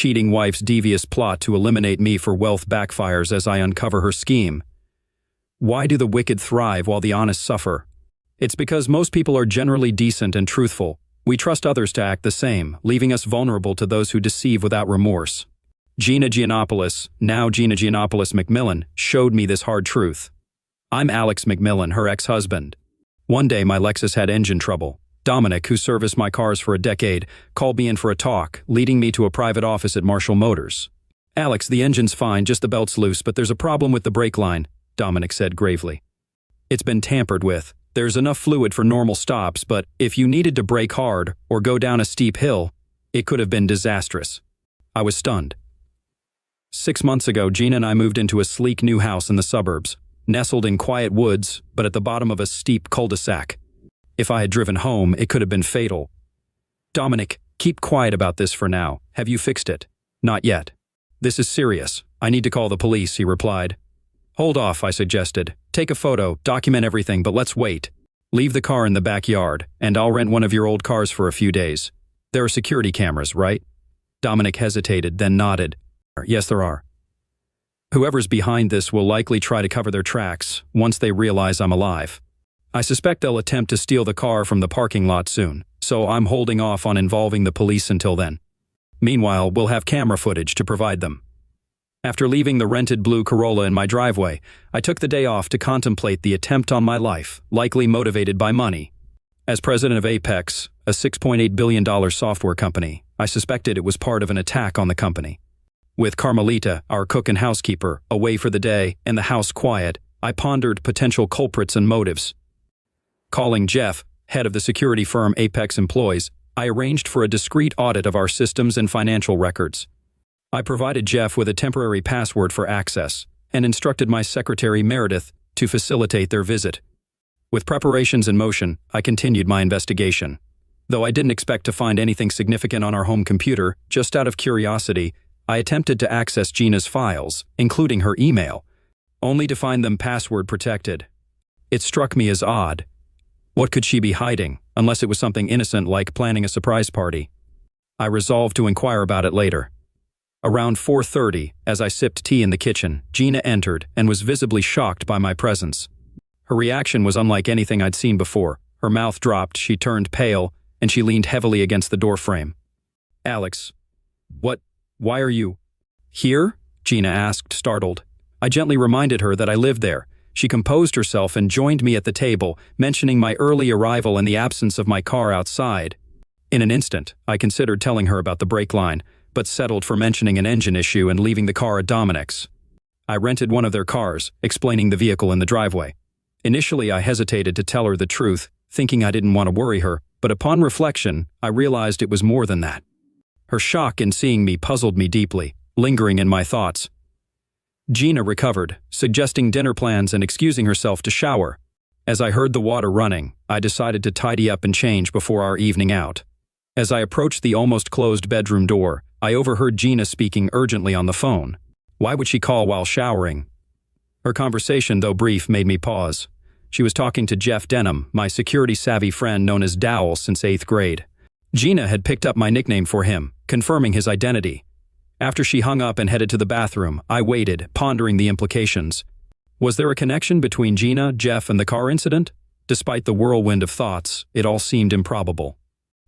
cheating wife's devious plot to eliminate me for wealth backfires as I uncover her scheme. Why do the wicked thrive while the honest suffer? It's because most people are generally decent and truthful. We trust others to act the same, leaving us vulnerable to those who deceive without remorse. Gina Giannopoulos, now Gina Giannopoulos McMillan, showed me this hard truth. I'm Alex McMillan, her ex-husband. One day my Lexus had engine trouble. Dominic, who serviced my cars for a decade, called me in for a talk, leading me to a private office at Marshall Motors. "Alex, the engine's fine, just the belt's loose, but there's a problem with the brake line," Dominic said gravely. "It's been tampered with. There's enough fluid for normal stops, but if you needed to brake hard or go down a steep hill, it could have been disastrous." I was stunned. 6 months ago, Gina and I moved into a sleek new house in the suburbs, nestled in quiet woods, but at the bottom of a steep cul-de-sac. If I had driven home, it could have been fatal. "Dominic, keep quiet about this for now. Have you fixed it?" "Not yet." "This is serious. I need to call the police," he replied. "Hold off," I suggested. "Take a photo, document everything, but let's wait. Leave the car in the backyard, and I'll rent one of your old cars for a few days. There are security cameras, right?" Dominic hesitated, then nodded. "Yes, there are. Whoever's behind this will likely try to cover their tracks once they realize I'm alive. I suspect they'll attempt to steal the car from the parking lot soon, so I'm holding off on involving the police until then. Meanwhile, we'll have camera footage to provide them." After leaving the rented blue Corolla in my driveway, I took the day off to contemplate the attempt on my life, likely motivated by money. As president of Apex, a $6.8 billion software company, I suspected it was part of an attack on the company. With Carmelita, our cook and housekeeper, away for the day and the house quiet, I pondered potential culprits and motives. Calling Jeff, head of the security firm Apex employs, I arranged for a discreet audit of our systems and financial records. I provided Jeff with a temporary password for access and instructed my secretary Meredith to facilitate their visit. With preparations in motion, I continued my investigation. Though I didn't expect to find anything significant on our home computer, just out of curiosity, I attempted to access Gina's files, including her email, only to find them password protected. It struck me as odd. What could she be hiding, unless it was something innocent like planning a surprise party? I resolved to inquire about it later. Around 4:30, as I sipped tea in the kitchen, Gina entered and was visibly shocked by my presence. Her reaction was unlike anything I'd seen before. Her mouth dropped, she turned pale, and she leaned heavily against the doorframe. "Alex, why are you here?" Gina asked, startled. I gently reminded her that I lived there. She composed herself and joined me at the table, mentioning my early arrival and the absence of my car outside. In an instant, I considered telling her about the brake line, but settled for mentioning an engine issue and leaving the car at Dominic's. I rented one of their cars, explaining the vehicle in the driveway. Initially, I hesitated to tell her the truth, thinking I didn't want to worry her, but upon reflection, I realized it was more than that. Her shock in seeing me puzzled me deeply, lingering in my thoughts. Gina recovered, suggesting dinner plans and excusing herself to shower. As I heard the water running, I decided to tidy up and change before our evening out. As I approached the almost closed bedroom door, I overheard Gina speaking urgently on the phone. Why would she call while showering? Her conversation, though brief, made me pause. She was talking to Jeff Denham, my security-savvy friend known as Dowell since 8th grade. Gina had picked up my nickname for him, confirming his identity. After she hung up and headed to the bathroom, I waited, pondering the implications. Was there a connection between Gina, Jeff, and the car incident? Despite the whirlwind of thoughts, it all seemed improbable.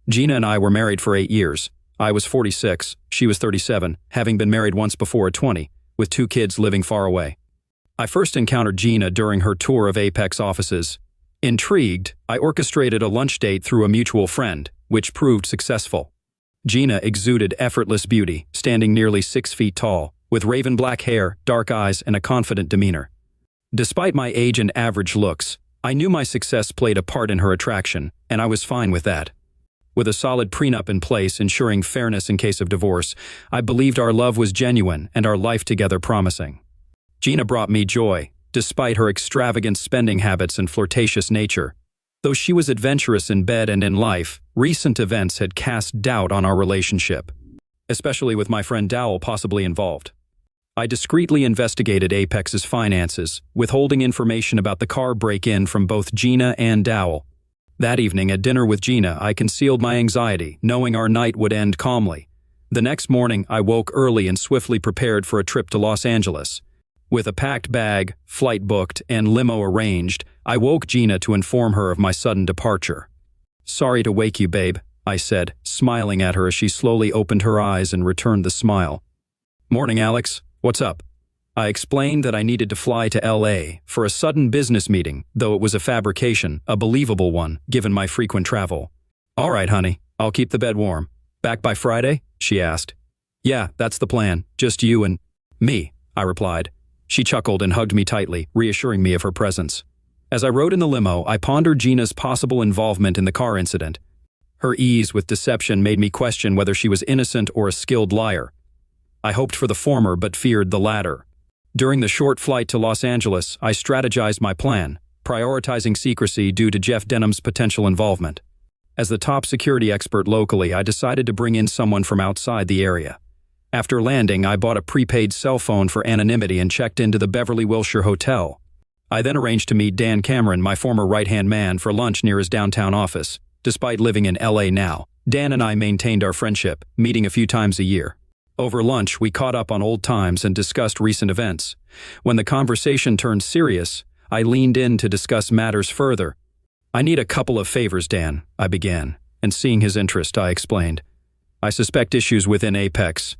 Gina and I were married for 8 years. I was 46, she was 37, having been married once before at 20, with 2 kids living far away. I first encountered Gina during her tour of Apex offices. Intrigued, I orchestrated a lunch date through a mutual friend, which proved successful. Gina exuded effortless beauty, standing nearly 6 feet tall, with raven black hair, dark eyes, and a confident demeanor. Despite my age and average looks, I knew my success played a part in her attraction, and I was fine with that. With a solid prenup in place ensuring fairness in case of divorce, I believed our love was genuine and our life together promising. Gina brought me joy, despite her extravagant spending habits and flirtatious nature. Though she was adventurous in bed and in life, recent events had cast doubt on our relationship, especially with my friend Dowell possibly involved. I discreetly investigated Apex's finances, withholding information about the car break-in from both Gina and Dowell. That evening at dinner with Gina, I concealed my anxiety, knowing our night would end calmly. The next morning, I woke early and swiftly prepared for a trip to Los Angeles. With a packed bag, flight booked, and limo arranged, I woke Gina to inform her of my sudden departure. "Sorry to wake you, babe," I said, smiling at her as she slowly opened her eyes and returned the smile. "Morning, Alex. What's up?" I explained that I needed to fly to LA for a sudden business meeting, though it was a fabrication, a believable one, given my frequent travel. "All right, honey. I'll keep the bed warm. Back by Friday?" she asked. "Yeah, that's the plan. Just you and me," I replied. She chuckled and hugged me tightly, reassuring me of her presence. As I rode in the limo, I pondered Gina's possible involvement in the car incident. Her ease with deception made me question whether she was innocent or a skilled liar. I hoped for the former but feared the latter. During the short flight to Los Angeles, I strategized my plan, prioritizing secrecy due to Jeff Denham's potential involvement. As the top security expert locally, I decided to bring in someone from outside the area. After landing, I bought a prepaid cell phone for anonymity and checked into the Beverly Wilshire Hotel. I then arranged to meet Dan Cameron, my former right-hand man, for lunch near his downtown office. Despite living in LA now, Dan and I maintained our friendship, meeting a few times a year. Over lunch, we caught up on old times and discussed recent events. When the conversation turned serious, I leaned in to discuss matters further. "I need a couple of favors, Dan," I began, and seeing his interest, I explained. "I suspect issues within Apex.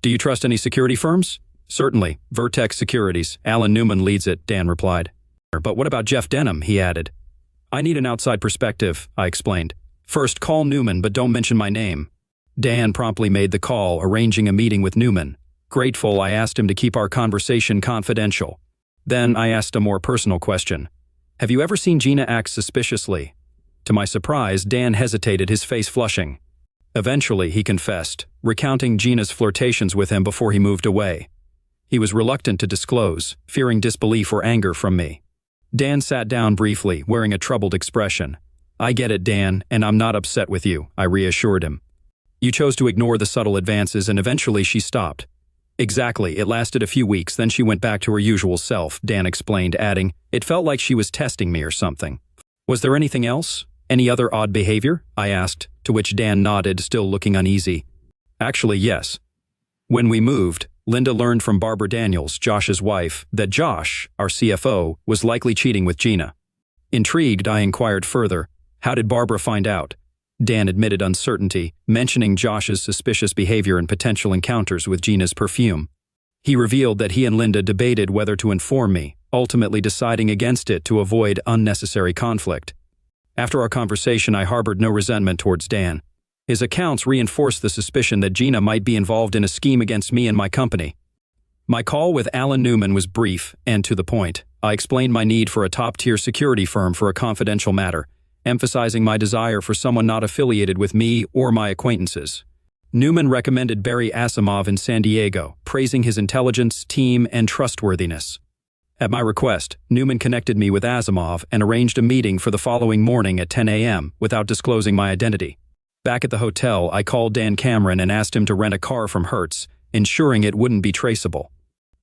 Do you trust any security firms?" "Certainly. Vertex Securities. Alan Newman leads it," Dan replied. "But what about Jeff Denham?" he added. "I need an outside perspective," I explained. "First, call Newman, but don't mention my name." Dan promptly made the call, arranging a meeting with Newman. Grateful, I asked him to keep our conversation confidential. Then I asked a more personal question. "Have you ever seen Gina act suspiciously?" To my surprise, Dan hesitated, his face flushing. Eventually, he confessed, recounting Gina's flirtations with him before he moved away. He was reluctant to disclose, fearing disbelief or anger from me. Dan sat down briefly, wearing a troubled expression. "I get it, Dan, and I'm not upset with you," I reassured him. "You chose to ignore the subtle advances and eventually she stopped." "Exactly, it lasted a few weeks, then she went back to her usual self," Dan explained, adding, "It felt like she was testing me or something." "Was there anything else? Any other odd behavior?" I asked, to which Dan nodded, still looking uneasy. "Actually, yes. When we moved, Linda learned from Barbara Daniels, Josh's wife, that Josh, our CFO, was likely cheating with Gina. Intrigued, I inquired further, "How did Barbara find out?" Dan admitted uncertainty, mentioning Josh's suspicious behavior and potential encounters with Gina's perfume. He revealed that he and Linda debated whether to inform me, ultimately deciding against it to avoid unnecessary conflict. After our conversation, I harbored no resentment towards Dan. His accounts reinforced the suspicion that Gina might be involved in a scheme against me and my company. My call with Alan Newman was brief and to the point. I explained my need for a top-tier security firm for a confidential matter, emphasizing my desire for someone not affiliated with me or my acquaintances. Newman recommended Barry Asimov in San Diego, praising his intelligence, team, and trustworthiness. At my request, Newman connected me with Asimov and arranged a meeting for the following morning at 10 a.m. without disclosing my identity. Back at the hotel, I called Dan Cameron and asked him to rent a car from Hertz, ensuring it wouldn't be traceable.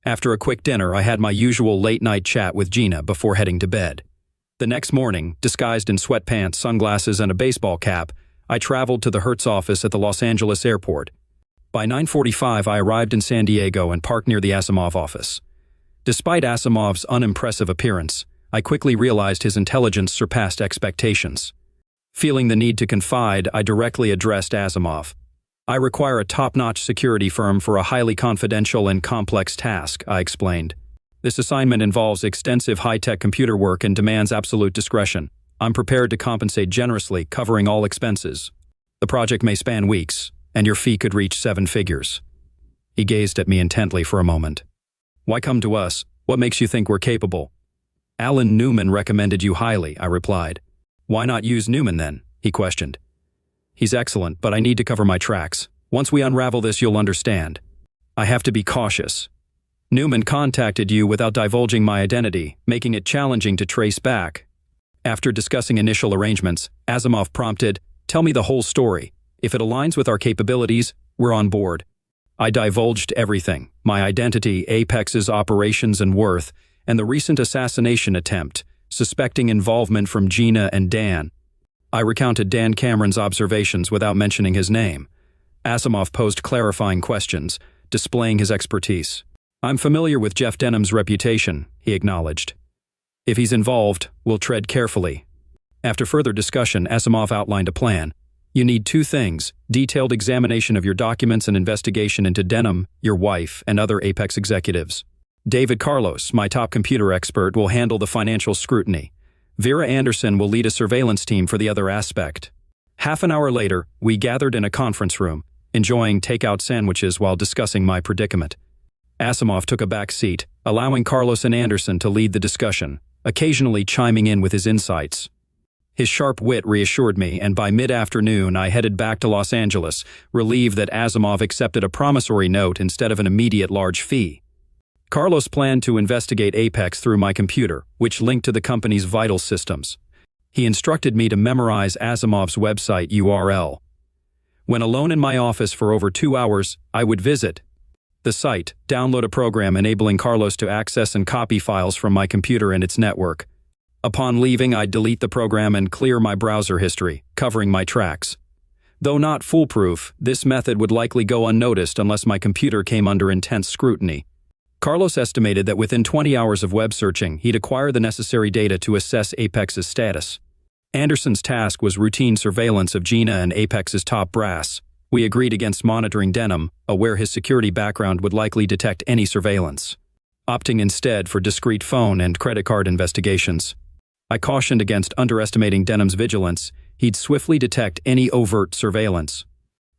After a quick dinner, I had my usual late-night chat with Gina before heading to bed. The next morning, disguised in sweatpants, sunglasses, and a baseball cap, I traveled to the Hertz office at the Los Angeles airport. By 9:45, I arrived in San Diego and parked near the Asimov office. Despite Asimov's unimpressive appearance, I quickly realized his intelligence surpassed expectations. Feeling the need to confide, I directly addressed Asimov. "I require a top-notch security firm for a highly confidential and complex task," I explained. "This assignment involves extensive high-tech computer work and demands absolute discretion. I'm prepared to compensate generously, covering all expenses. The project may span weeks, and your fee could reach 7 figures. He gazed at me intently for a moment. "Why come to us? What makes you think we're capable?" "Alan Newman recommended you highly," I replied. "Why not use Newman then?" he questioned. "He's excellent, but I need to cover my tracks. Once we unravel this, you'll understand. I have to be cautious. Newman contacted you without divulging my identity, making it challenging to trace back." After discussing initial arrangements, Asimov prompted, "Tell me the whole story. If it aligns with our capabilities, we're on board." I divulged everything: my identity, Apex's operations and worth, and the recent assassination attempt, suspecting involvement from Gina and Dan. I recounted Dan Cameron's observations without mentioning his name. Asimov posed clarifying questions, displaying his expertise. "I'm familiar with Jeff Denham's reputation," he acknowledged. "If he's involved, we'll tread carefully." After further discussion, Asimov outlined a plan. "You need two things: detailed examination of your documents and investigation into Denham, your wife, and other Apex executives. David Carlos, my top computer expert, will handle the financial scrutiny. Vera Anderson will lead a surveillance team for the other aspect." Half an hour later, we gathered in a conference room, enjoying takeout sandwiches while discussing my predicament. Asimov took a back seat, allowing Carlos and Anderson to lead the discussion, occasionally chiming in with his insights. His sharp wit reassured me, and by mid-afternoon I headed back to Los Angeles, relieved that Asimov accepted a promissory note instead of an immediate large fee. Carlos planned to investigate Apex through my computer, which linked to the company's vital systems. He instructed me to memorize Asimov's website URL. When alone in my office for over 2 hours, I would visit the site, download a program enabling Carlos to access and copy files from my computer and its network. Upon leaving, I'd delete the program and clear my browser history, covering my tracks. Though not foolproof, this method would likely go unnoticed unless my computer came under intense scrutiny. Carlos estimated that within 20 hours of web searching, he'd acquire the necessary data to assess Apex's status. Anderson's task was routine surveillance of Gina and Apex's top brass. We agreed against monitoring Denham, aware his security background would likely detect any surveillance, opting instead for discreet phone and credit card investigations. I cautioned against underestimating Denham's vigilance. He'd swiftly detect any overt surveillance.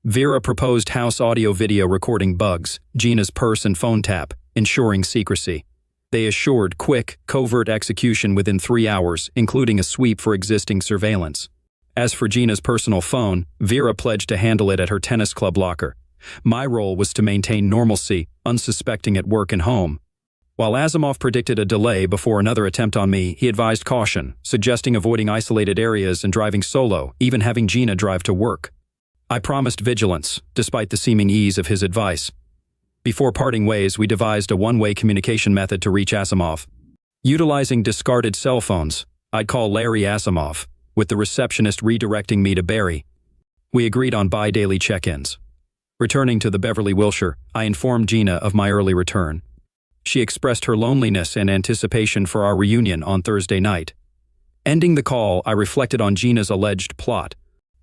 Vera proposed house audio-video recording bugs, Gina's purse and phone tap, ensuring secrecy. They assured quick, covert execution within 3 hours, including a sweep for existing surveillance. As for Gina's personal phone, Vera pledged to handle it at her tennis club locker. My role was to maintain normalcy, unsuspecting at work and home. While Asimov predicted a delay before another attempt on me, he advised caution, suggesting avoiding isolated areas and driving solo, even having Gina drive to work. I promised vigilance, despite the seeming ease of his advice. Before parting ways, we devised a one-way communication method to reach Asimov. Utilizing discarded cell phones, I'd call Larry Asimov, with the receptionist redirecting me to Barry. We agreed on bi-daily check-ins. Returning to the Beverly Wilshire, I informed Gina of my early return. She expressed her loneliness and anticipation for our reunion on Thursday night. Ending the call, I reflected on Gina's alleged plot.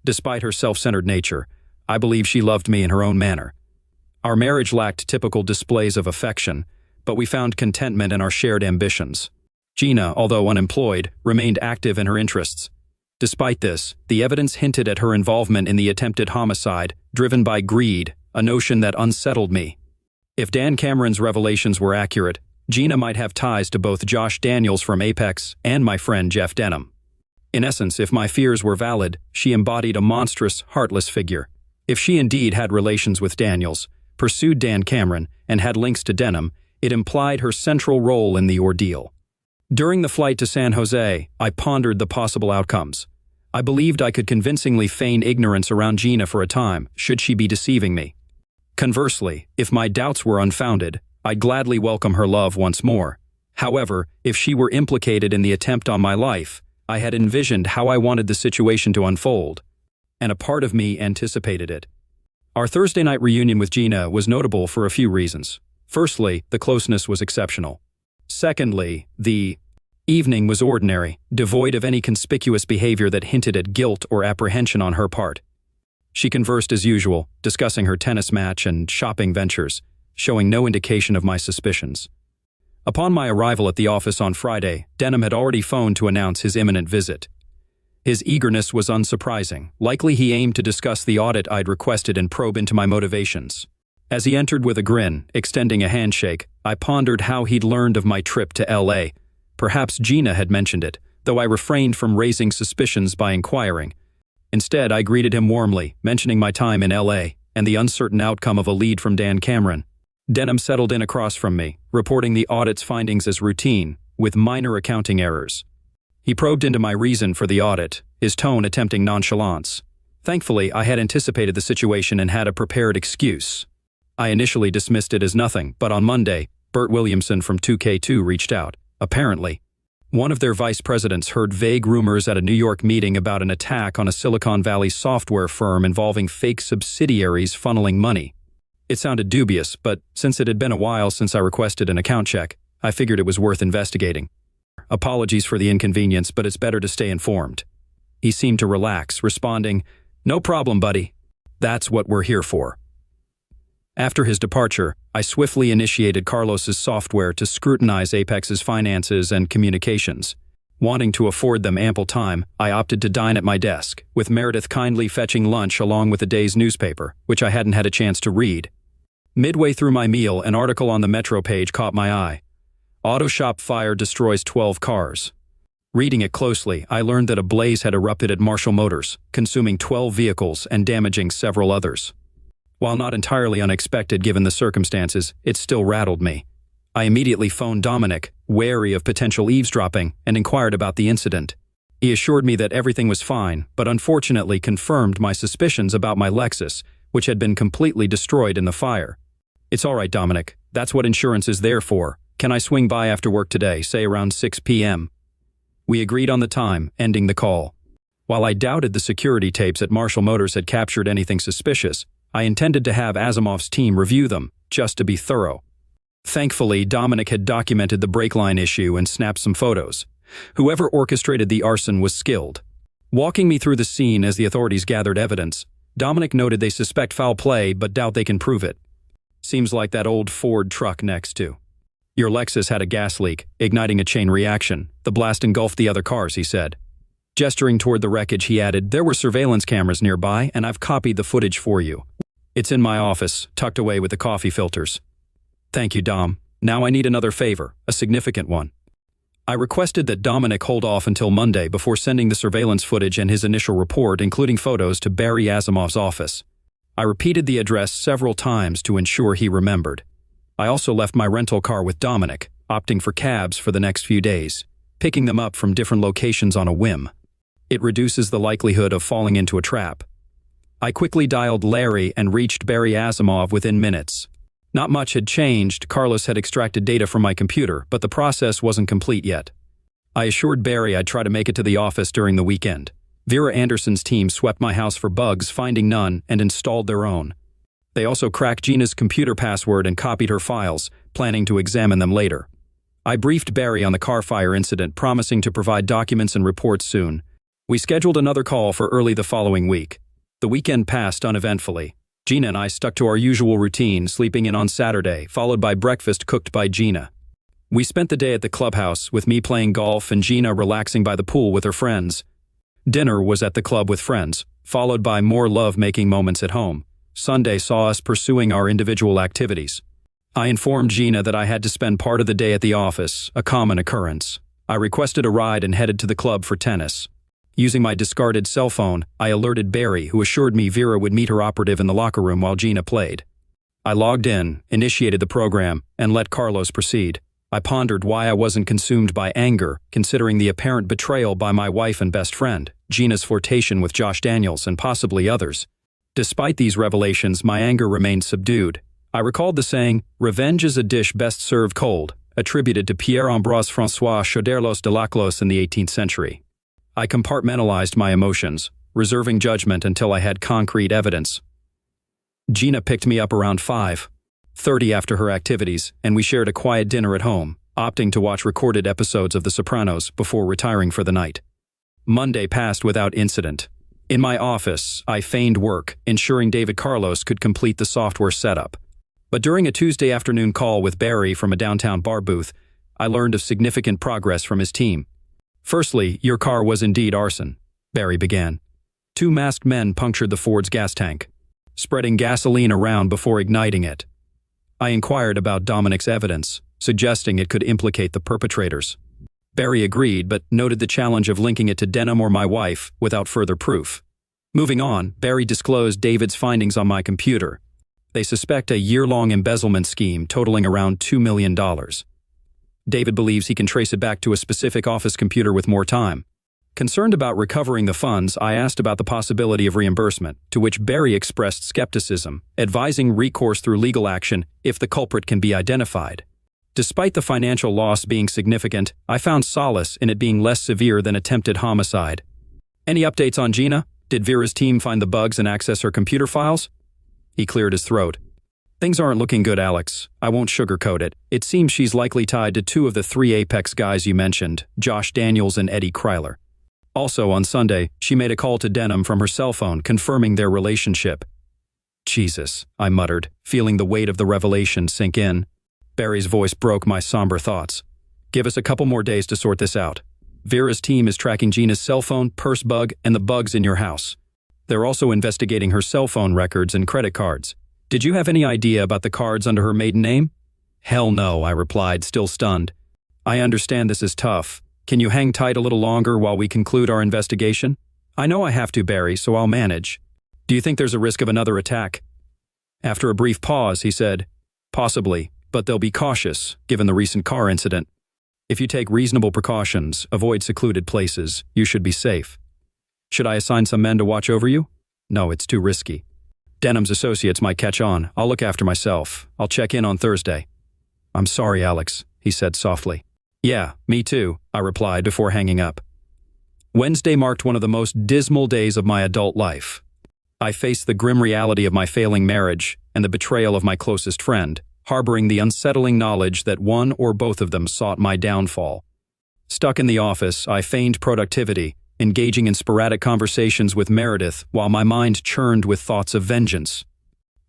Despite her self-centered nature, I believe she loved me in her own manner. Our marriage lacked typical displays of affection, but we found contentment in our shared ambitions. Gina, although unemployed, remained active in her interests. Despite this, the evidence hinted at her involvement in the attempted homicide, driven by greed, a notion that unsettled me. If Dan Cameron's revelations were accurate, Gina might have ties to both Josh Daniels from Apex and my friend Jeff Denham. In essence, if my fears were valid, she embodied a monstrous, heartless figure. If she indeed had relations with Daniels, pursued Dan Cameron, and had links to Denham, it implied her central role in the ordeal. During the flight to San Jose, I pondered the possible outcomes. I believed I could convincingly feign ignorance around Gina for a time, should she be deceiving me. Conversely, if my doubts were unfounded, I'd gladly welcome her love once more. However, if she were implicated in the attempt on my life, I had envisioned how I wanted the situation to unfold, and a part of me anticipated it. Our Thursday night reunion with Gina was notable for a few reasons. Firstly, the closeness was exceptional. Secondly, the evening was ordinary, devoid of any conspicuous behavior that hinted at guilt or apprehension on her part. She conversed as usual, discussing her tennis match and shopping ventures, showing no indication of my suspicions. Upon my arrival at the office on Friday, Denham had already phoned to announce his imminent visit. His eagerness was unsurprising. Likely he aimed to discuss the audit I'd requested and probe into my motivations. As he entered with a grin, extending a handshake, I pondered how he'd learned of my trip to L.A. Perhaps Gina had mentioned it, though I refrained from raising suspicions by inquiring. Instead, I greeted him warmly, mentioning my time in L.A. and the uncertain outcome of a lead from Dan Cameron. Denham settled in across from me, reporting the audit's findings as routine, with minor accounting errors. He probed into my reason for the audit, his tone attempting nonchalance. Thankfully, I had anticipated the situation and had a prepared excuse. I initially dismissed it as nothing, but on Monday, Bert Williamson from 2K2 reached out. Apparently, One of their vice presidents heard vague rumors at a New York meeting about an attack on a Silicon Valley software firm involving fake subsidiaries funneling money. It sounded dubious, but since it had been a while since I requested an account check, I figured it was worth investigating. Apologies for the inconvenience, but it's better to stay informed. He seemed to relax, responding, "No problem, buddy. That's what we're here for." After his departure, I swiftly initiated Carlos's software to scrutinize Apex's finances and communications. Wanting to afford them ample time, I opted to dine at my desk, with Meredith kindly fetching lunch along with the day's newspaper, which I hadn't had a chance to read. Midway through my meal, an article on the Metro page caught my eye. Auto shop fire destroys 12 cars. Reading it closely, I learned that a blaze had erupted at Marshall Motors, consuming 12 vehicles and damaging several others. While not entirely unexpected given the circumstances, it still rattled me. I immediately phoned Dominic, wary of potential eavesdropping, and inquired about the incident. He assured me that everything was fine, but unfortunately confirmed my suspicions about my Lexus, which had been completely destroyed in the fire. "It's all right, Dominic. That's what insurance is there for. Can I swing by after work today, say around 6 p.m.? We agreed on the time, ending the call. While I doubted the security tapes at Marshall Motors had captured anything suspicious, I intended to have Asimov's team review them, just to be thorough. Thankfully, Dominic had documented the brake line issue and snapped some photos. Whoever orchestrated the arson was skilled. Walking me through the scene as the authorities gathered evidence, Dominic noted they suspect foul play but doubt they can prove it. "Seems like that old Ford truck next to. Your Lexus had a gas leak, igniting a chain reaction. The blast engulfed the other cars," he said. Gesturing toward the wreckage, he added, "There were surveillance cameras nearby, and I've copied the footage for you. It's in my office, tucked away with the coffee filters." "Thank you, Dom. Now I need another favor, a significant one." I requested that Dominic hold off until Monday before sending the surveillance footage and his initial report, including photos, to Barry Asimov's office. I repeated the address several times to ensure he remembered. I also left my rental car with Dominic, opting for cabs for the next few days, picking them up from different locations on a whim. It reduces the likelihood of falling into a trap. I quickly dialed Larry and reached Barry Asimov within minutes. Not much had changed. Carlos had extracted data from my computer, but the process wasn't complete yet. I assured Barry I'd try to make it to the office during the weekend. Vera Anderson's team swept my house for bugs, finding none, and installed their own. They also cracked Gina's computer password and copied her files, planning to examine them later. I briefed Barry on the car fire incident, promising to provide documents and reports soon. We scheduled another call for early the following week. The weekend passed uneventfully. Gina and I stuck to our usual routine, sleeping in on Saturday, followed by breakfast cooked by Gina. We spent the day at the clubhouse, with me playing golf and Gina relaxing by the pool with her friends. Dinner was at the club with friends, followed by more love-making moments at home. Sunday saw us pursuing our individual activities. I informed Gina that I had to spend part of the day at the office, a common occurrence. I requested a ride and headed to the club for tennis. Using my discarded cell phone, I alerted Barry, who assured me Vera would meet her operative in the locker room while Gina played. I logged in, initiated the program, and let Carlos proceed. I pondered why I wasn't consumed by anger, considering the apparent betrayal by my wife and best friend, Gina's flirtation with Josh Daniels and possibly others. Despite these revelations, my anger remained subdued. I recalled the saying, "Revenge is a dish best served cold," attributed to Pierre-Ambroise François Chauderlos de Laclos in the 18th century. I compartmentalized my emotions, reserving judgment until I had concrete evidence. Gina picked me up around 5:30 after her activities, and we shared a quiet dinner at home, opting to watch recorded episodes of The Sopranos before retiring for the night. Monday passed without incident. In my office, I feigned work, ensuring David Carlos could complete the software setup. But during a Tuesday afternoon call with Barry from a downtown bar booth, I learned of significant progress from his team. "Firstly, your car was indeed arson," Barry began. "Two masked men punctured the Ford's gas tank, spreading gasoline around before igniting it." I inquired about Dominic's evidence, suggesting it could implicate the perpetrators. Barry agreed, but noted the challenge of linking it to Denham or my wife without further proof. Moving on, Barry disclosed David's findings on my computer. They suspect a year-long embezzlement scheme totaling around $2 million. David believes he can trace it back to a specific office computer with more time. Concerned about recovering the funds, I asked about the possibility of reimbursement, to which Barry expressed skepticism, advising recourse through legal action if the culprit can be identified. Despite the financial loss being significant, I found solace in it being less severe than attempted homicide. Any updates on Gina? Did Vera's team find the bugs and access her computer files? He cleared his throat. Things aren't looking good, Alex. I won't sugarcoat it. It seems she's likely tied to two of the three Apex guys you mentioned, Josh Daniels and Eddie Kryler. Also, on Sunday, she made a call to Denham from her cell phone, confirming their relationship. Jesus, I muttered, feeling the weight of the revelation sink in. Barry's voice broke my somber thoughts. Give us a couple more days to sort this out. Vera's team is tracking Gina's cell phone, purse bug, and the bugs in your house. They're also investigating her cell phone records and credit cards. Did you have any idea about the cards under her maiden name? Hell no, I replied, still stunned. I understand this is tough. Can you hang tight a little longer while we conclude our investigation? I know I have to, Barry, so I'll manage. Do you think there's a risk of another attack? After a brief pause, he said, Possibly, but they'll be cautious, given the recent car incident. If you take reasonable precautions, avoid secluded places, you should be safe. Should I assign some men to watch over you? No, it's too risky. Denham's associates might catch on. I'll look after myself. I'll check in on Thursday. I'm sorry, Alex, he said softly. Yeah, me too, I replied before hanging up. Wednesday marked one of the most dismal days of my adult life. I faced the grim reality of my failing marriage and the betrayal of my closest friend, harboring the unsettling knowledge that one or both of them sought my downfall. Stuck in the office, I feigned productivity, engaging in sporadic conversations with Meredith while my mind churned with thoughts of vengeance.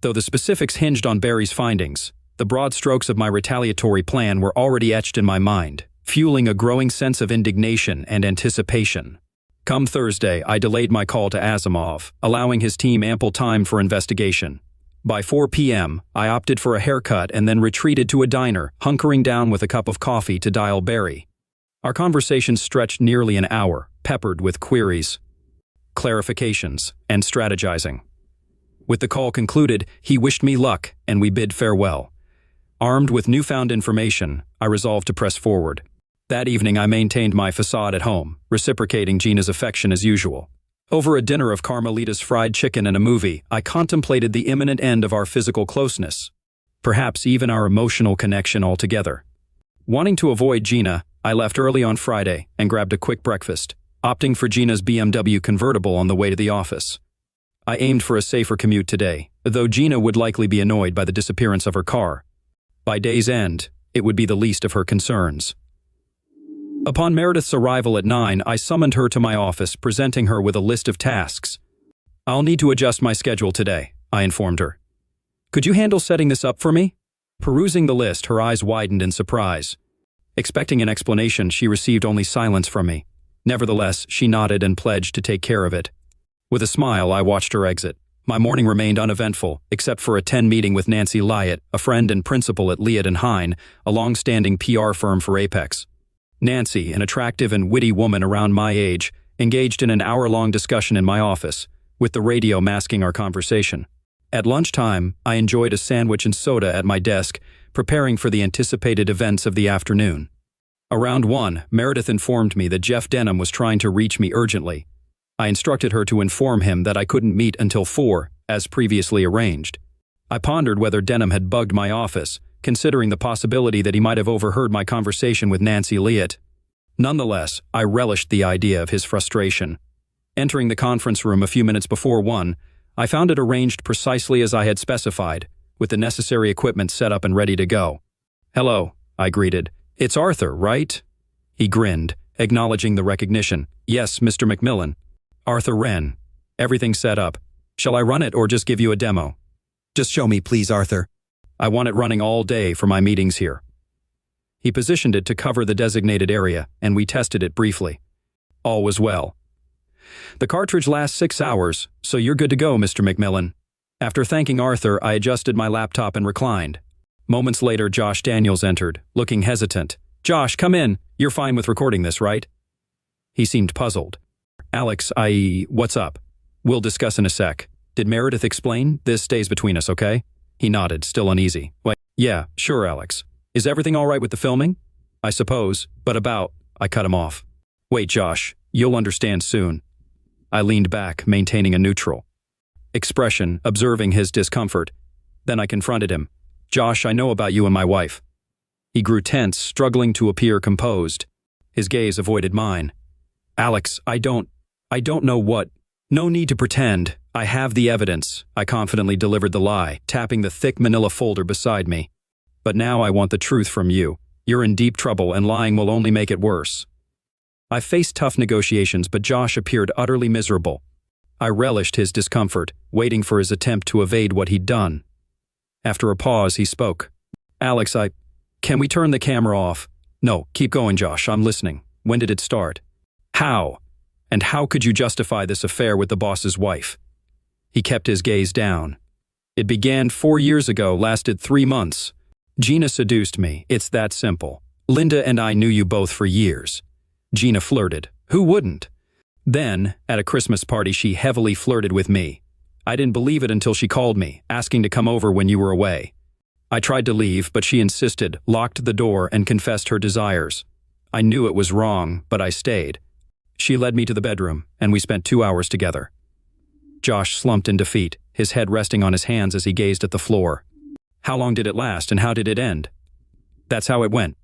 Though the specifics hinged on Barry's findings, the broad strokes of my retaliatory plan were already etched in my mind, fueling a growing sense of indignation and anticipation. Come Thursday, I delayed my call to Asimov, allowing his team ample time for investigation. By 4 p.m., I opted for a haircut and then retreated to a diner, hunkering down with a cup of coffee to dial Barry. Our conversation stretched nearly an hour, peppered with queries, clarifications, and strategizing. With the call concluded, he wished me luck, and we bid farewell. Armed with newfound information, I resolved to press forward. That evening, I maintained my facade at home, reciprocating Gina's affection as usual. Over a dinner of Carmelita's fried chicken and a movie, I contemplated the imminent end of our physical closeness, perhaps even our emotional connection altogether. Wanting to avoid Gina, I left early on Friday and grabbed a quick breakfast, opting for Gina's BMW convertible on the way to the office. I aimed for a safer commute today, though Gina would likely be annoyed by the disappearance of her car. By day's end, it would be the least of her concerns. Upon Meredith's arrival at 9, I summoned her to my office, presenting her with a list of tasks. I'll need to adjust my schedule today, I informed her. Could you handle setting this up for me? Perusing the list, her eyes widened in surprise. Expecting an explanation, she received only silence from me. Nevertheless, she nodded and pledged to take care of it. With a smile, I watched her exit. My morning remained uneventful, except for a 10 meeting with Nancy Lyatt, a friend and principal at Lyatt & Hine, a long-standing PR firm for Apex. Nancy, an attractive and witty woman around my age, engaged in an hour-long discussion in my office, with the radio masking our conversation. At lunchtime, I enjoyed a sandwich and soda at my desk, preparing for the anticipated events of the afternoon. Around 1, Meredith informed me that Jeff Denham was trying to reach me urgently. I instructed her to inform him that I couldn't meet until 4, as previously arranged. I pondered whether Denham had bugged my office, considering the possibility that he might have overheard my conversation with Nancy Lyatt. Nonetheless, I relished the idea of his frustration. Entering the conference room a few minutes before 1, I found it arranged precisely as I had specified, with the necessary equipment set up and ready to go. Hello, I greeted. It's Arthur, right? He grinned, acknowledging the recognition. Yes, Mr. McMillan. Arthur Wren. Everything set up. Shall I run it or just give you a demo? Just show me, please, Arthur. I want it running all day for my meetings here. He positioned it to cover the designated area, and we tested it briefly. All was well. The cartridge lasts 6 hours, so you're good to go, Mr. McMillan. After thanking Arthur, I adjusted my laptop and reclined. Moments later, Josh Daniels entered, looking hesitant. Josh, come in. You're fine with recording this, right? He seemed puzzled. Alex, what's up? We'll discuss in a sec. Did Meredith explain? This stays between us, okay? He nodded, still uneasy. Wait, yeah, sure, Alex. Is everything all right with the filming? I suppose, but I cut him off. Wait, Josh, you'll understand soon. I leaned back, maintaining a neutral expression, observing his discomfort. Then I confronted him. Josh, I know about you and my wife. He grew tense, struggling to appear composed. His gaze avoided mine. "Alex, I don't know what. No need to pretend. I have the evidence," I confidently delivered the lie, tapping the thick manila folder beside me. "But now I want the truth from you. You're in deep trouble and lying will only make it worse." I faced tough negotiations, but Josh appeared utterly miserable. I relished his discomfort, waiting for his attempt to evade what he'd done. After a pause, he spoke. "Alex, can we turn the camera off?" "No, keep going, Josh, I'm listening. When did it start?" "How? And how could you justify this affair with the boss's wife?" He kept his gaze down. "It began 4 years ago, lasted 3 months. Gina seduced me, it's that simple. Linda and I knew you both for years." Gina flirted. Who wouldn't? Then, at a Christmas party, she heavily flirted with me. I didn't believe it until she called me, asking to come over when you were away. I tried to leave, but she insisted, locked the door, and confessed her desires. I knew it was wrong, but I stayed. She led me to the bedroom, and we spent 2 hours together. Josh slumped in defeat, his head resting on his hands as he gazed at the floor. "How long did it last, and how did it end?" "That's how it went.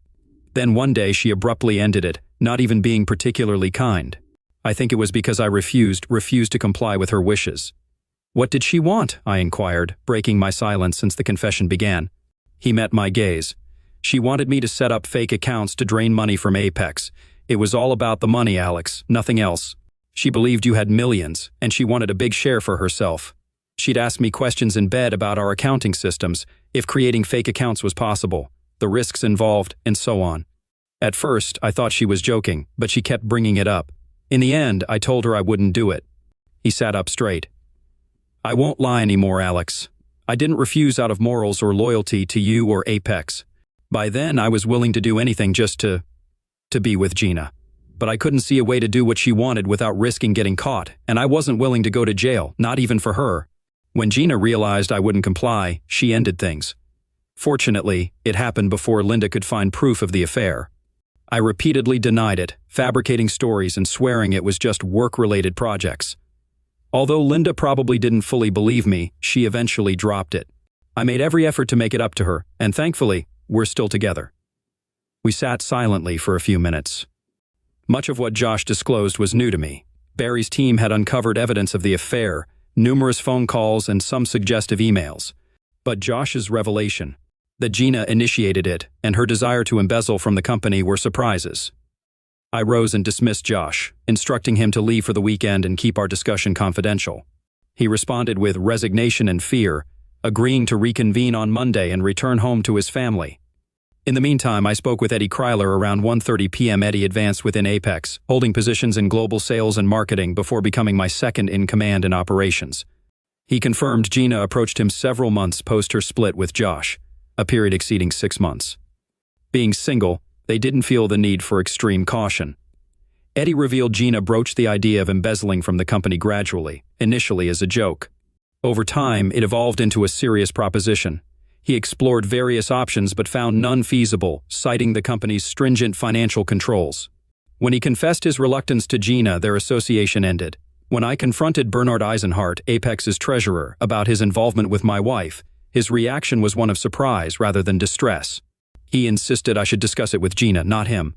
Then one day she abruptly ended it, not even being particularly kind. I think it was because I refused to comply with her wishes." "What did she want?" I inquired, breaking my silence since the confession began. He met my gaze. "She wanted me to set up fake accounts to drain money from Apex. It was all about the money, Alex, nothing else. She believed you had millions, and she wanted a big share for herself. She'd ask me questions in bed about our accounting systems, if creating fake accounts was possible, the risks involved, and so on. At first, I thought she was joking, but she kept bringing it up. In the end, I told her I wouldn't do it." He sat up straight. "I won't lie anymore, Alex. I didn't refuse out of morals or loyalty to you or Apex. By then, I was willing to do anything just to be with Gina. But I couldn't see a way to do what she wanted without risking getting caught, and I wasn't willing to go to jail, not even for her. When Gina realized I wouldn't comply, she ended things. Fortunately, it happened before Linda could find proof of the affair. I repeatedly denied it, fabricating stories and swearing it was just work-related projects. Although Linda probably didn't fully believe me, she eventually dropped it. I made every effort to make it up to her, and thankfully, we're still together." We sat silently for a few minutes. Much of what Josh disclosed was new to me. Barry's team had uncovered evidence of the affair, numerous phone calls, and some suggestive emails. But Josh's revelation, that Gina initiated it, and her desire to embezzle from the company were surprises. I rose and dismissed Josh, instructing him to leave for the weekend and keep our discussion confidential. He responded with resignation and fear, agreeing to reconvene on Monday and return home to his family. In the meantime, I spoke with Eddie Kryler around 1:30 p.m. Eddie advanced within Apex, holding positions in global sales and marketing before becoming my second in command in operations. He confirmed Gina approached him several months post her split with Josh, a period exceeding 6 months. Being single, they didn't feel the need for extreme caution. Eddie revealed Gina broached the idea of embezzling from the company gradually, initially as a joke. Over time, it evolved into a serious proposition. He explored various options but found none feasible, citing the company's stringent financial controls. When he confessed his reluctance to Gina, their association ended. When I confronted Bernard Eisenhart, Apex's treasurer, about his involvement with my wife, his reaction was one of surprise rather than distress. He insisted I should discuss it with Gina, not him.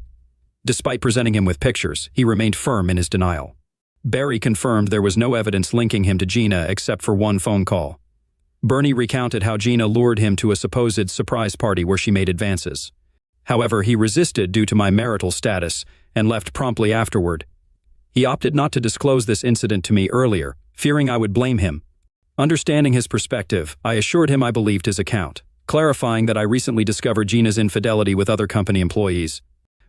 Despite presenting him with pictures, he remained firm in his denial. Barry confirmed there was no evidence linking him to Gina except for one phone call. Bernie recounted how Gina lured him to a supposed surprise party where she made advances. However, he resisted due to my marital status and left promptly afterward. He opted not to disclose this incident to me earlier, fearing I would blame him. Understanding his perspective, I assured him I believed his account, clarifying that I recently discovered Gina's infidelity with other company employees.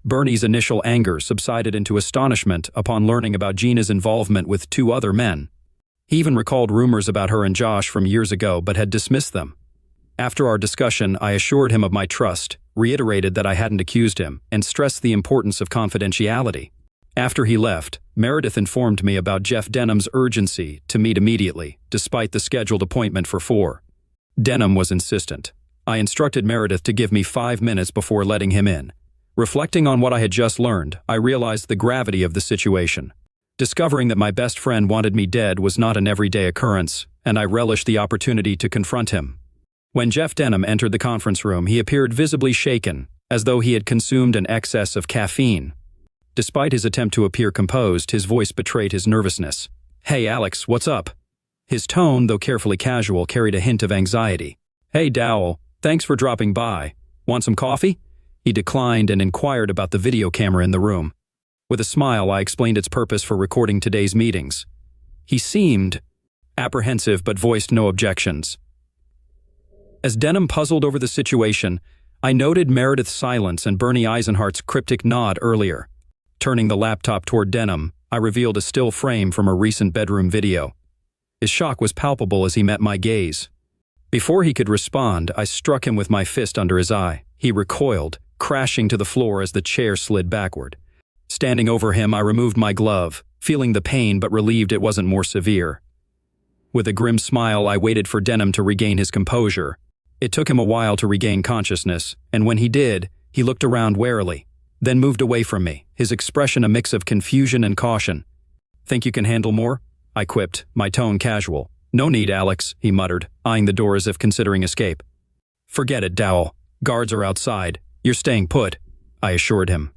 Bernie's initial anger subsided into astonishment upon learning about Gina's involvement with 2 other men. He even recalled rumors about her and Josh from years ago but had dismissed them. After our discussion, I assured him of my trust, reiterated that I hadn't accused him, and stressed the importance of confidentiality. After he left, Meredith informed me about Jeff Denham's urgency to meet immediately, despite the scheduled appointment for 4. Denham was insistent. I instructed Meredith to give me 5 minutes before letting him in. Reflecting on what I had just learned, I realized the gravity of the situation. Discovering that my best friend wanted me dead was not an everyday occurrence, and I relished the opportunity to confront him. When Jeff Denham entered the conference room, he appeared visibly shaken, as though he had consumed an excess of caffeine. Despite his attempt to appear composed, his voice betrayed his nervousness. "Hey, Alex, what's up?" His tone, though carefully casual, carried a hint of anxiety. "Hey, Dowell, thanks for dropping by. Want some coffee?" He declined and inquired about the video camera in the room. With a smile, I explained its purpose for recording today's meetings. He seemed apprehensive but voiced no objections. As Denham puzzled over the situation, I noted Meredith's silence and Bernie Eisenhardt's cryptic nod earlier. Turning the laptop toward Denham, I revealed a still frame from a recent bedroom video. His shock was palpable as he met my gaze. Before he could respond, I struck him with my fist under his eye. He recoiled, crashing to the floor as the chair slid backward. Standing over him, I removed my glove, feeling the pain but relieved it wasn't more severe. With a grim smile, I waited for Denham to regain his composure. It took him a while to regain consciousness, and when he did, he looked around warily, then moved away from me, his expression a mix of confusion and caution. "Think you can handle more?" I quipped, my tone casual. "No need, Alex," he muttered, eyeing the door as if considering escape. "Forget it, Dowell. Guards are outside. You're staying put," I assured him.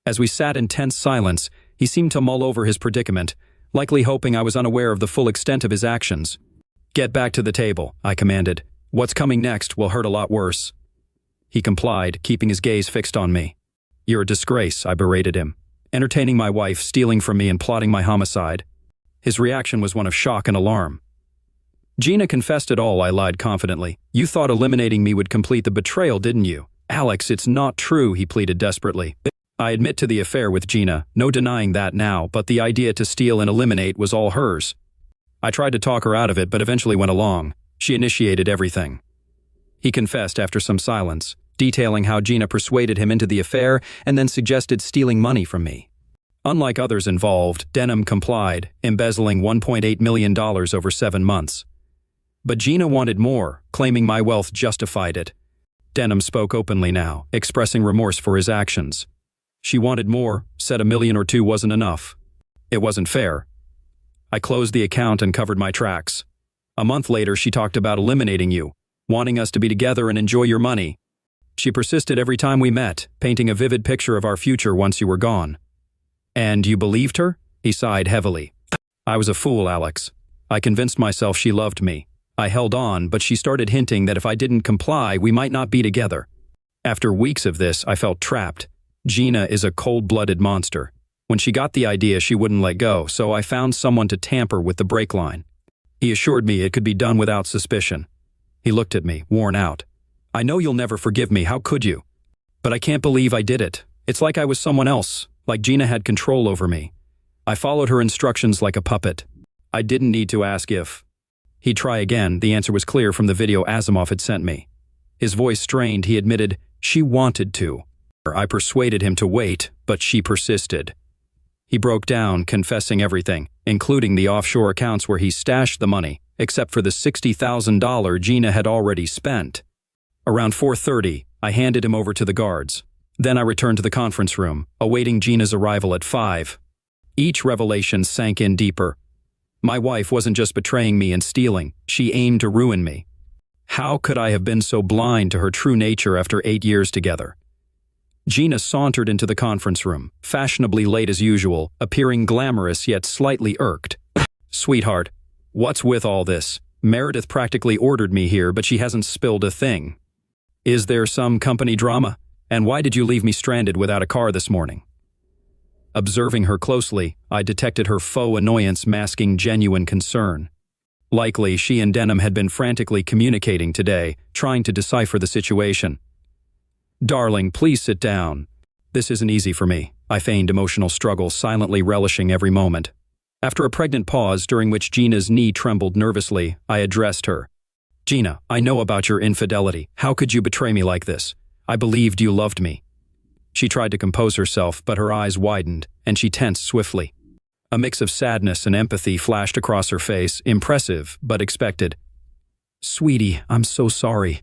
As we sat in tense silence, he seemed to mull over his predicament, likely hoping I was unaware of the full extent of his actions. "Get back to the table," I commanded. "What's coming next will hurt a lot worse." He complied, keeping his gaze fixed on me. "You're a disgrace," I berated him. "Entertaining my wife, stealing from me, and plotting my homicide." His reaction was one of shock and alarm. "Gina confessed it all," I lied confidently. "You thought eliminating me would complete the betrayal, didn't you?" "Alex, it's not true," he pleaded desperately. "I admit to the affair with Gina, no denying that now, but the idea to steal and eliminate was all hers. I tried to talk her out of it, but eventually went along. She initiated everything." He confessed after some silence, detailing how Gina persuaded him into the affair and then suggested stealing money from me. Unlike others involved, Denham complied, embezzling $1.8 million over 7 months. But Gina wanted more, claiming my wealth justified it. Denham spoke openly now, expressing remorse for his actions. She wanted more, said $1 million or $2 million wasn't enough. It wasn't fair. I closed the account and covered my tracks. A month later, she talked about eliminating you, wanting us to be together and enjoy your money. She persisted every time we met, painting a vivid picture of our future once you were gone. "And you believed her?" He sighed heavily. "I was a fool, Alex. I convinced myself she loved me. I held on, but she started hinting that if I didn't comply, we might not be together. After weeks of this, I felt trapped. Gina is a cold-blooded monster. When she got the idea, she wouldn't let go, so I found someone to tamper with the brake line. He assured me it could be done without suspicion." He looked at me, worn out. "I know you'll never forgive me, how could you? But I can't believe I did it. It's like I was someone else, like Gina had control over me. I followed her instructions like a puppet. I didn't need to ask if." He'd try again, the answer was clear from the video Asimov had sent me. His voice strained, he admitted, "She wanted to. I persuaded him to wait, but she persisted." He broke down, confessing everything, including the offshore accounts where he stashed the money, except for the $60,000 Gina had already spent. Around 4:30, I handed him over to the guards. Then I returned to the conference room, awaiting Gina's arrival at 5. Each revelation sank in deeper. My wife wasn't just betraying me and stealing, she aimed to ruin me. How could I have been so blind to her true nature after 8 years together? Gina sauntered into the conference room, fashionably late as usual, appearing glamorous yet slightly irked. "Sweetheart, what's with all this? Meredith practically ordered me here, but she hasn't spilled a thing. Is there some company drama? And why did you leave me stranded without a car this morning?" Observing her closely, I detected her faux annoyance masking genuine concern. Likely, she and Denham had been frantically communicating today, trying to decipher the situation. "Darling, please sit down. This isn't easy for me," I feigned emotional struggle, silently relishing every moment. After a pregnant pause during which Gina's knee trembled nervously, I addressed her. "Gina, I know about your infidelity. How could you betray me like this? I believed you loved me." She tried to compose herself, but her eyes widened, and she tensed swiftly. A mix of sadness and empathy flashed across her face, impressive, but expected. "Sweetie, I'm so sorry.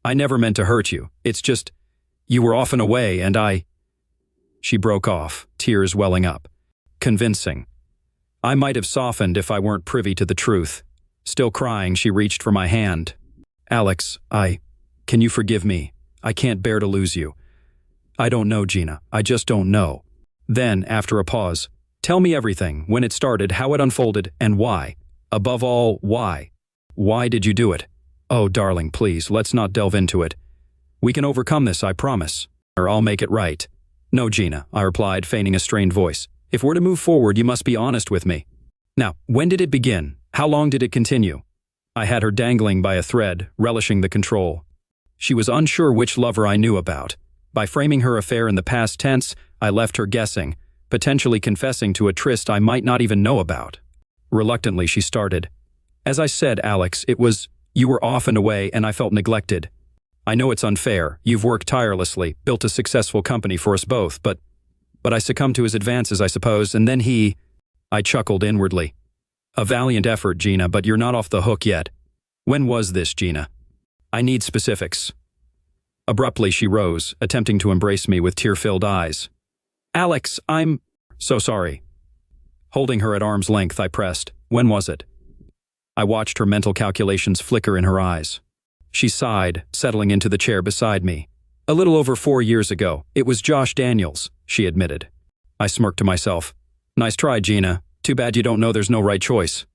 I never meant to hurt you. It's just, you were often away, and I—" She broke off, tears welling up. Convincing. I might have softened if I weren't privy to the truth. Still crying, she reached for my hand. "Alex, can you forgive me? I can't bear to lose you. I don't know, Gina. I just don't know. Then, after a pause, tell me everything, when it started, how it unfolded, and why. Above all, why? Why did you do it? Oh, darling, please, let's not delve into it. We can overcome this, I promise. Or I'll make it right. No, Gina, I replied, feigning a strained voice. If we're to move forward, you must be honest with me. Now, when did it begin? How long did it continue? I had her dangling by a thread, relishing the control. She was unsure which lover I knew about. By framing her affair in the past tense, I left her guessing, potentially confessing to a tryst I might not even know about. Reluctantly, she started. As I said, Alex, you were off and away, and I felt neglected. I know it's unfair. You've worked tirelessly, built a successful company for us both, but I succumbed to his advances, I suppose, and then I chuckled inwardly. A valiant effort, Gina, but you're not off the hook yet. When was this, Gina? I need specifics. Abruptly, she rose, attempting to embrace me with tear-filled eyes. Alex, I'm so sorry. Holding her at arm's length, I pressed. When was it? I watched her mental calculations flicker in her eyes. She sighed, settling into the chair beside me. A little over 4 years ago. It was Josh Daniels, she admitted. I smirked to myself. Nice try, Gina. Too bad you don't know there's no right choice.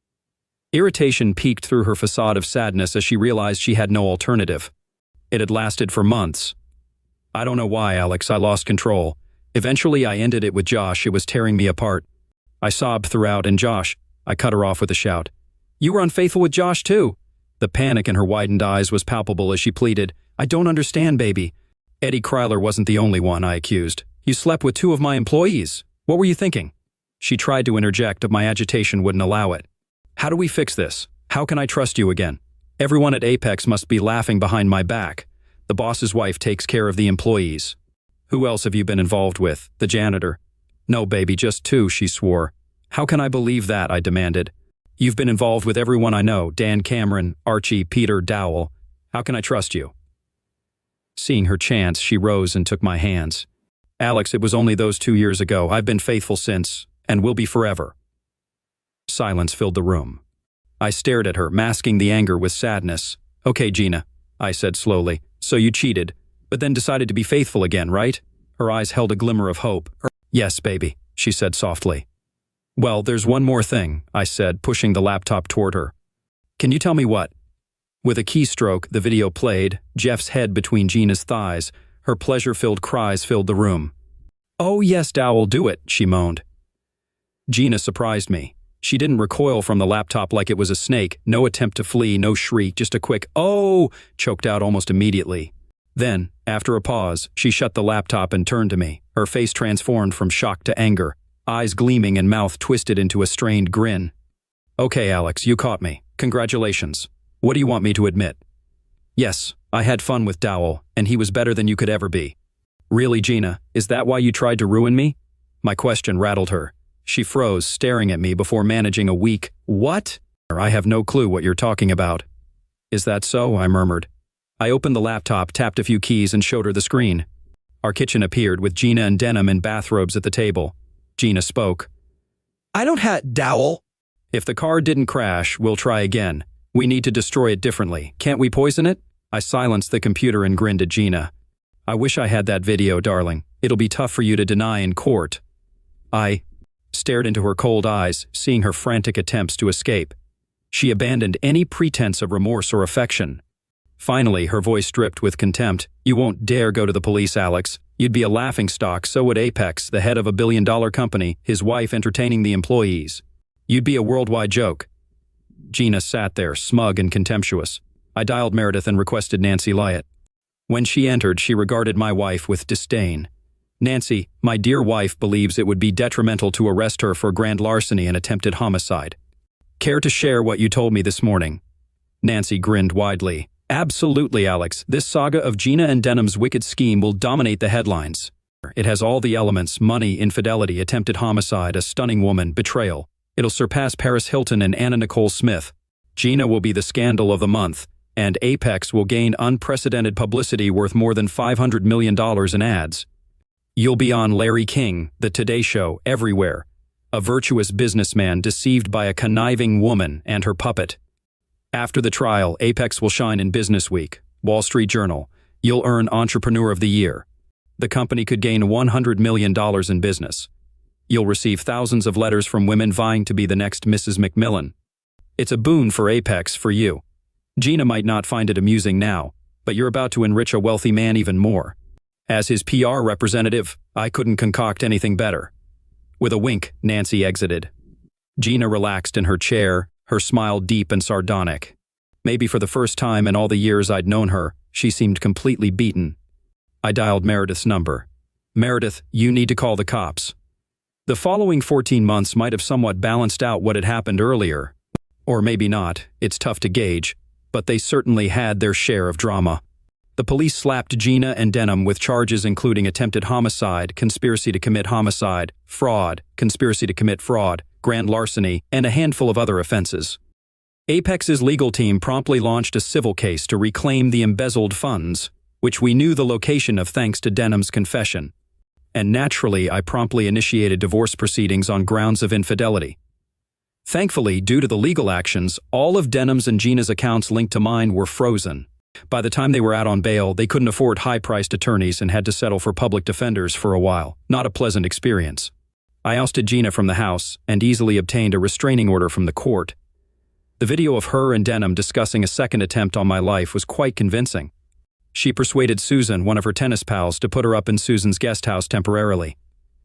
Irritation peeked through her facade of sadness as she realized she had no alternative. It had lasted for months. I don't know why, Alex, I lost control. Eventually, I ended it with Josh. It was tearing me apart. I sobbed throughout, and Josh, I cut her off with a shout. You were unfaithful with Josh, too. The panic in her widened eyes was palpable as she pleaded. I don't understand, baby. Eddie Kryler wasn't the only one, I accused. You slept with 2 of my employees. What were you thinking? She tried to interject, but my agitation wouldn't allow it. How do we fix this? How can I trust you again? Everyone at Apex must be laughing behind my back. The boss's wife takes care of the employees. Who else have you been involved with? The janitor? No, baby, just 2, she swore. How can I believe that? I demanded. You've been involved with everyone I know, Dan Cameron, Archie, Peter, Dowell. How can I trust you? Seeing her chance, she rose and took my hands. Alex, it was only those 2 years ago. I've been faithful since, and will be forever. Silence filled the room. I stared at her, masking the anger with sadness. Okay, Gina, I said slowly. So you cheated, but then decided to be faithful again, right? Her eyes held a glimmer of hope. Yes, baby, she said softly. Well, there's one more thing, I said, pushing the laptop toward her. Can you tell me what? With a keystroke, the video played, Jeff's head between Gina's thighs. Her pleasure-filled cries filled the room. Oh yes, Dowell, do it, she moaned. Gina surprised me. She didn't recoil from the laptop like it was a snake, no attempt to flee, no shriek, just a quick, oh, choked out almost immediately. Then, after a pause, she shut the laptop and turned to me, her face transformed from shock to anger, eyes gleaming and mouth twisted into a strained grin. Okay, Alex, you caught me. Congratulations. What do you want me to admit? Yes, I had fun with Dowell, and he was better than you could ever be. Really, Gina, is that why you tried to ruin me? My question rattled her. She froze, staring at me before managing a weak, what? I have no clue what you're talking about. Is that so? I murmured. I opened the laptop, tapped a few keys, and showed her the screen. Our kitchen appeared with Gina and Denham in bathrobes at the table. Gina spoke. I don't have Dowell. If the car didn't crash, we'll try again. We need to destroy it differently. Can't we poison it? I silenced the computer and grinned at Gina. I wish I had that video, darling. It'll be tough for you to deny in court. I stared into her cold eyes, seeing her frantic attempts to escape. She abandoned any pretense of remorse or affection. Finally, her voice dripped with contempt. You won't dare go to the police, Alex. You'd be a laughingstock, so would Apex, the head of a billion-dollar company, his wife entertaining the employees. You'd be a worldwide joke. Gina sat there, smug and contemptuous. I dialed Meredith and requested Nancy Lyatt. When she entered, she regarded my wife with disdain. Nancy, my dear wife believes it would be detrimental to arrest her for grand larceny and attempted homicide. Care to share what you told me this morning? Nancy grinned widely. Absolutely, Alex. This saga of Gina and Denham's wicked scheme will dominate the headlines. It has all the elements: money, infidelity, attempted homicide, a stunning woman, betrayal. It'll surpass Paris Hilton and Anna Nicole Smith. Gina will be the scandal of the month, and Apex will gain unprecedented publicity worth more than $500 million in ads. You'll be on Larry King, The Today Show, everywhere. A virtuous businessman deceived by a conniving woman and her puppet. After the trial, Apex will shine in Business Week, Wall Street Journal. You'll earn Entrepreneur of the Year. The company could gain $100 million in business. You'll receive thousands of letters from women vying to be the next Mrs. McMillan. It's a boon for Apex for you. Gina might not find it amusing now, but you're about to enrich a wealthy man even more. As his PR representative, I couldn't concoct anything better. With a wink, Nancy exited. Gina relaxed in her chair, her smile deep and sardonic. Maybe for the first time in all the years I'd known her, she seemed completely beaten. I dialed Meredith's number. "Meredith, you need to call the cops." The following 14 months might have somewhat balanced out what had happened earlier. Or maybe not, it's tough to gauge, but they certainly had their share of drama. The police slapped Gina and Denham with charges including attempted homicide, conspiracy to commit homicide, fraud, conspiracy to commit fraud, grand larceny, and a handful of other offenses. Apex's legal team promptly launched a civil case to reclaim the embezzled funds, which we knew the location of thanks to Denham's confession. And naturally, I promptly initiated divorce proceedings on grounds of infidelity. Thankfully, due to the legal actions, all of Denham's and Gina's accounts linked to mine were frozen. By the time they were out on bail, they couldn't afford high-priced attorneys and had to settle for public defenders for a while. Not a pleasant experience. I ousted Gina from the house and easily obtained a restraining order from the court. The video of her and Denham discussing a second attempt on my life was quite convincing. She persuaded Susan, one of her tennis pals, to put her up in Susan's guest house temporarily.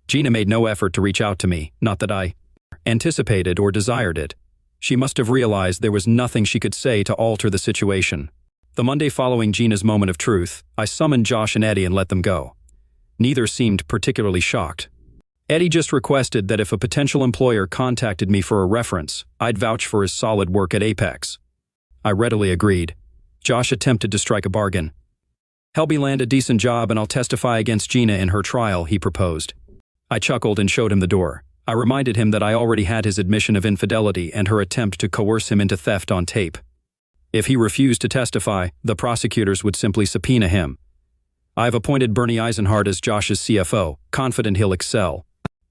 Gina made no effort to reach out to me, not that I anticipated or desired it. She must have realized there was nothing she could say to alter the situation. The Monday following Gina's moment of truth, I summoned Josh and Eddie and let them go. Neither seemed particularly shocked. Eddie just requested that if a potential employer contacted me for a reference, I'd vouch for his solid work at Apex. I readily agreed. Josh attempted to strike a bargain. "Help me land a decent job and I'll testify against Gina in her trial," he proposed. I chuckled and showed him the door. I reminded him that I already had his admission of infidelity and her attempt to coerce him into theft on tape. If he refused to testify, the prosecutors would simply subpoena him. I've appointed Bernie Eisenhardt as Josh's CFO, confident he'll excel.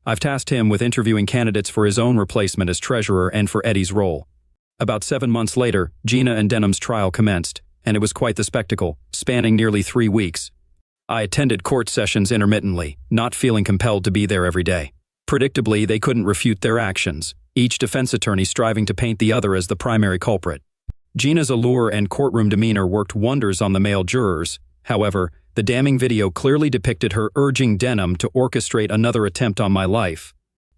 I've tasked him with interviewing candidates for his own replacement as treasurer and for Eddie's role. About 7 months later, Gina and Denham's trial commenced, and it was quite the spectacle, spanning nearly 3 weeks. I attended court sessions intermittently, not feeling compelled to be there every day. Predictably, they couldn't refute their actions, each defense attorney striving to paint the other as the primary culprit. Gina's allure and courtroom demeanor worked wonders on the male jurors. However, the damning video clearly depicted her urging Denham to orchestrate another attempt on my life.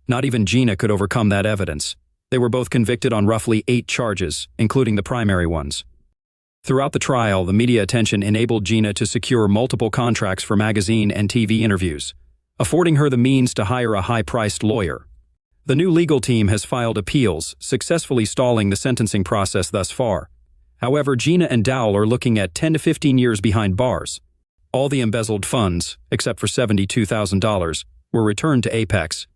Not even Gina could overcome that evidence. They were both convicted on roughly 8 charges, including the primary ones. Throughout the trial, the media attention enabled Gina to secure multiple contracts for magazine and TV interviews, affording her the means to hire a high-priced lawyer. The new legal team has filed appeals, successfully stalling the sentencing process thus far. However, Gina and Dowell are looking at 10 to 15 years behind bars. All the embezzled funds, except for $72,000, were returned to Apex.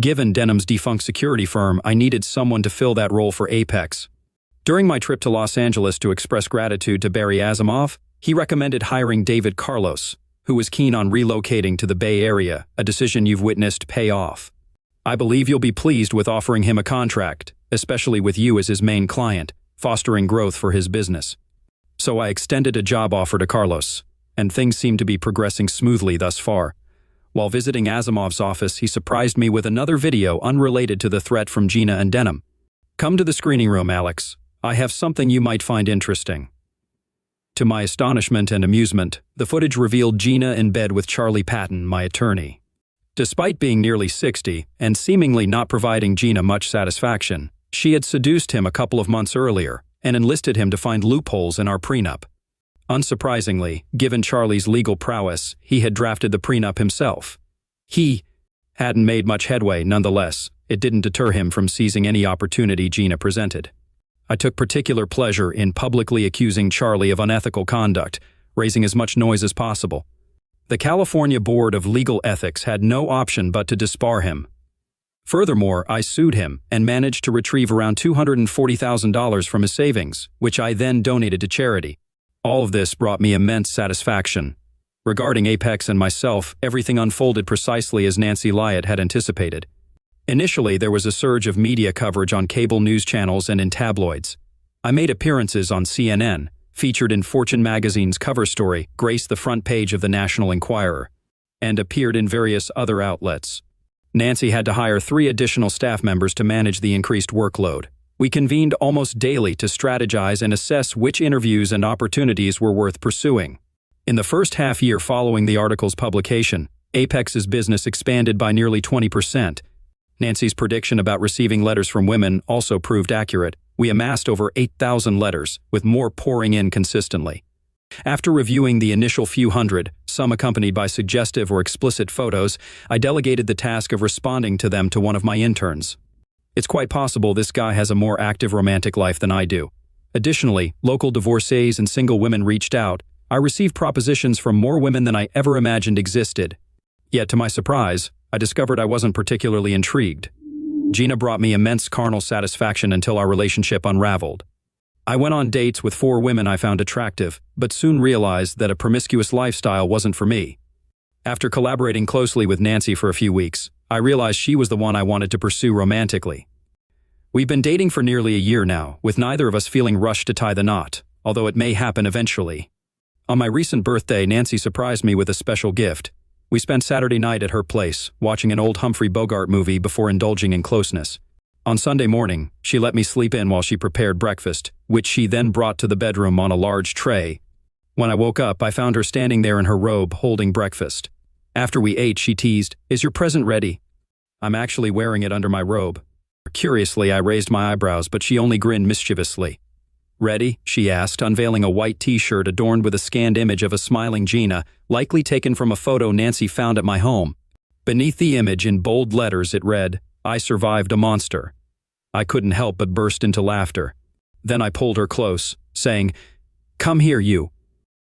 Given Denham's defunct security firm, I needed someone to fill that role for Apex. During my trip to Los Angeles to express gratitude to Barry Asimov, he recommended hiring David Carlos, who was keen on relocating to the Bay Area, a decision you've witnessed pay off. I believe you'll be pleased with offering him a contract, especially with you as his main client, fostering growth for his business. So I extended a job offer to Carlos, and things seem to be progressing smoothly thus far. While visiting Asimov's office, he surprised me with another video unrelated to the threat from Gina and Denham. "Come to the screening room, Alex. I have something you might find interesting." To my astonishment and amusement, the footage revealed Gina in bed with Charlie Patton, my attorney. Despite being nearly 60 and seemingly not providing Gina much satisfaction, she had seduced him a couple of months earlier and enlisted him to find loopholes in our prenup. Unsurprisingly, given Charlie's legal prowess, he had drafted the prenup himself. He hadn't made much headway. Nonetheless, it didn't deter him from seizing any opportunity Gina presented. I took particular pleasure in publicly accusing Charlie of unethical conduct, raising as much noise as possible. The California Board of Legal Ethics had no option but to disbar him. Furthermore, I sued him and managed to retrieve around $240,000 from his savings, which I then donated to charity. All of this brought me immense satisfaction. Regarding Apex and myself, everything unfolded precisely as Nancy Lyott had anticipated. Initially, there was a surge of media coverage on cable news channels and in tabloids. I made appearances on CNN, featured in Fortune magazine's cover story, graced the front page of the National Enquirer. and appeared in various other outlets. Nancy had to hire 3 additional staff members to manage the increased workload. We convened almost daily to strategize and assess which interviews and opportunities were worth pursuing. In the first half year following the article's publication, Apex's business expanded by nearly 20%. Nancy's prediction about receiving letters from women also proved accurate. We amassed over 8,000 letters, with more pouring in consistently. After reviewing the initial few hundred, some accompanied by suggestive or explicit photos, I delegated the task of responding to them to one of my interns. It's quite possible this guy has a more active romantic life than I do. Additionally, local divorcees and single women reached out. I received propositions from more women than I ever imagined existed. Yet, to my surprise, I discovered I wasn't particularly intrigued. Gina brought me immense carnal satisfaction until our relationship unraveled. I went on dates with 4 women I found attractive, but soon realized that a promiscuous lifestyle wasn't for me. After collaborating closely with Nancy for a few weeks, I realized she was the one I wanted to pursue romantically. We've been dating for nearly a year now, with neither of us feeling rushed to tie the knot, although it may happen eventually. On my recent birthday, Nancy surprised me with a special gift. We spent Saturday night at her place, watching an old Humphrey Bogart movie before indulging in closeness. On Sunday morning, she let me sleep in while she prepared breakfast, which she then brought to the bedroom on a large tray. When I woke up, I found her standing there in her robe, holding breakfast. After we ate, she teased, "Is your present ready?" I'm actually wearing it under my robe. Curiously, I raised my eyebrows, but she only grinned mischievously. "Ready?" she asked, unveiling a white t-shirt adorned with a scanned image of a smiling Gina, likely taken from a photo Nancy found at my home. Beneath the image, in bold letters, it read, "I survived a monster." I couldn't help but burst into laughter. Then I pulled her close, saying, "Come here, you.